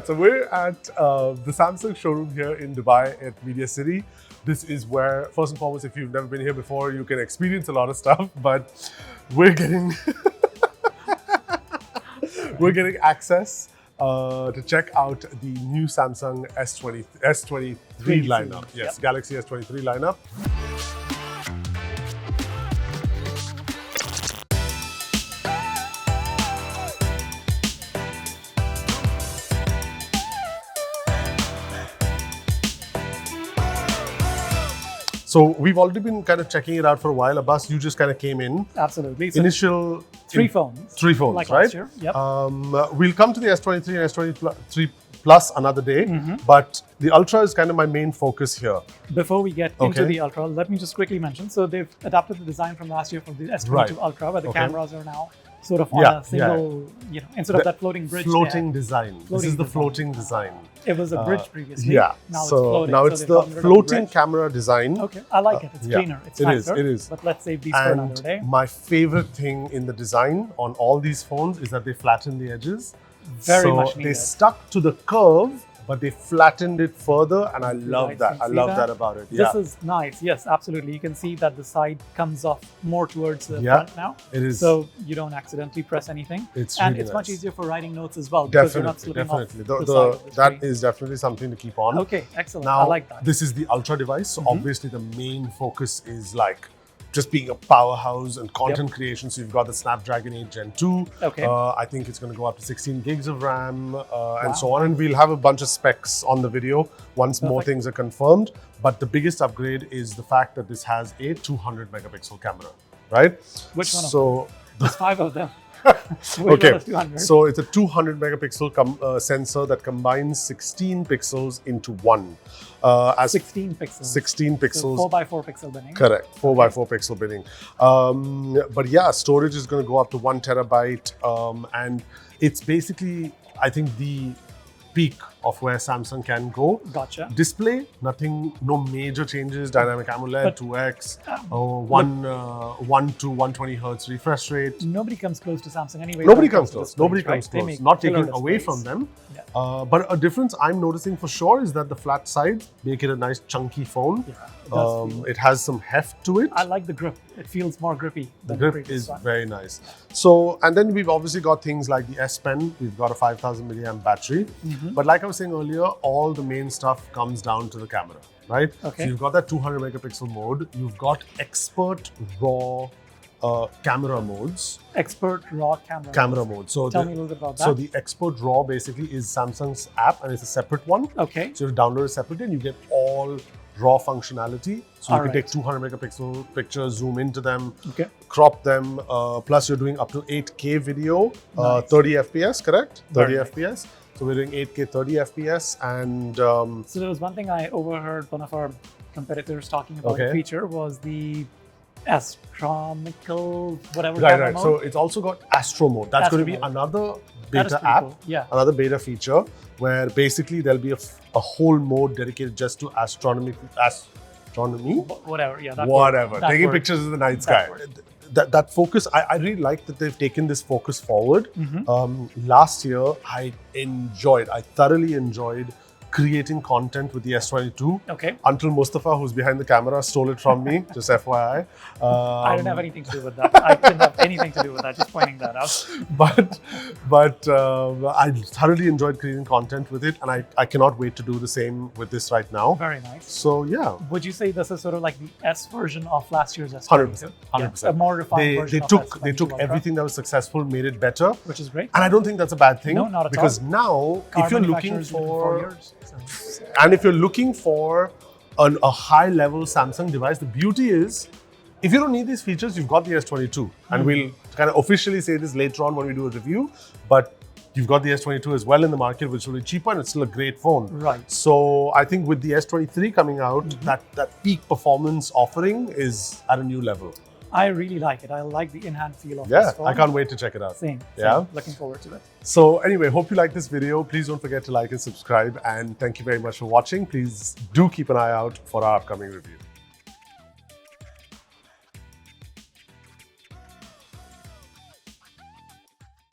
So we're at the Samsung showroom here in Dubai at Media City. This is where, first and foremost, if you've never been here before, you can experience a lot of stuff, but we're getting we're getting access to check out the new Samsung S23 lineup. Yes, yep. Galaxy S23 lineup. So we've already been kind of checking it out for a while. Abbas, you just kind of came in. Absolutely. So initial three phones. Three phones, like right? Last year. Yep. We'll come to the S23 and S23 Plus another day, but the Ultra is kind of my main focus here. Before we get into the Ultra, let me just quickly mention. So they've adapted the design from last year for the S22 Ultra, where the cameras are now sort of on a single, instead of that floating bridge. Floating design. This is the floating design. It was a bridge previously. Yeah. Now it's floating. Now it's the floating camera design. Okay, I like it. It's cleaner. It's nicer. It is. But let's save these for another day. My favorite thing in the design on all these phones is that they flatten the edges. Very much needed. They stuck to the curve, but they flattened it further, and I love that. I love that about it. This is nice. Yes, absolutely. You can see that the side comes off more towards the front now. It is. So you don't accidentally press anything. It's much easier for writing notes as well. Because you're not slipping off the side. That is definitely something to keep on. Okay, excellent. Now, I like that. This is the Ultra device, so obviously the main focus is like just being a powerhouse and content creation. So you've got the Snapdragon 8 Gen 2. Okay. I think it's going to go up to 16 gigs of RAM and so on. And we'll have a bunch of specs on the video once more things are confirmed. But the biggest upgrade is the fact that this has a 200 megapixel camera, right? Which one? So there's 5 of them. Okay, so it's a 200 megapixel sensor that combines 16 pixels into one. 16 pixels. 16 pixels. So 4x4 pixel binning. Correct, 4x4 pixel binning. But yeah, storage is going to go up to 1 terabyte. And it's basically, I think, the peak of where Samsung can go. Gotcha. Display, nothing, no major changes. Dynamic AMOLED, 2x, 1 to 120 hertz refresh rate. Nobody comes close to Samsung anyway. Nobody comes close. Nobody comes close. Not taking away from them. Yeah. But a difference I'm noticing for sure is that the flat sides make it a nice chunky phone. Yeah, it has some heft to it. I like the grip. It feels more grippy. The grip is very nice. So, and then we've obviously got things like the S Pen. We've got a 5000 milliamp battery. But like I was saying earlier, all the main stuff comes down to the camera, right? Okay. So you've got that 200 megapixel mode. You've got expert raw camera modes. Expert raw camera mode. So tell me a little bit about that. So the expert raw basically is Samsung's app, and it's a separate one. Okay. So you download it separately and you get all raw functionality. So you can take 200 megapixel pictures, zoom into them, crop them. Plus you're doing up to 8K video, 30 FPS, correct? 30 FPS. So we're doing 8K 30 FPS and... So there was one thing I overheard one of our competitors talking about the feature was the astronomical whatever. Right. So it's also got Astro Mode. That's going to be another beta app, another beta feature where basically there'll be a whole mode dedicated just to astronomy. Whatever, whatever. Taking pictures of the night sky. That focus, I really like that they've taken this focus forward. Last year, I thoroughly enjoyed creating content with the S22 until Mustafa, who's behind the camera, stole it from me, just FYI. I didn't have anything to do with that. I didn't have anything to do with that, just pointing that out. But I thoroughly enjoyed creating content with it, and I cannot wait to do the same with this right now. Very nice. So yeah. Would you say this is sort of like the S version of last year's S22? 100%. A more refined version They took everything that was successful, made it better. Which is great. And I don't think that's a bad thing. No, not at all. Because now, if you're looking for... And if you're looking for a high-level Samsung device, the beauty is, if you don't need these features, you've got the S22. And we'll kind of officially say this later on when we do a review, but you've got the S22 as well in the market, which will be cheaper and it's still a great phone. Right. So I think with the S23 coming out, that peak performance offering is at a new level. I really like it. I like the in-hand feel of this phone. I can't wait to check it out. Same. Looking forward to it. So anyway, hope you like this video. Please don't forget to like and subscribe. And thank you very much for watching. Please do keep an eye out for our upcoming review.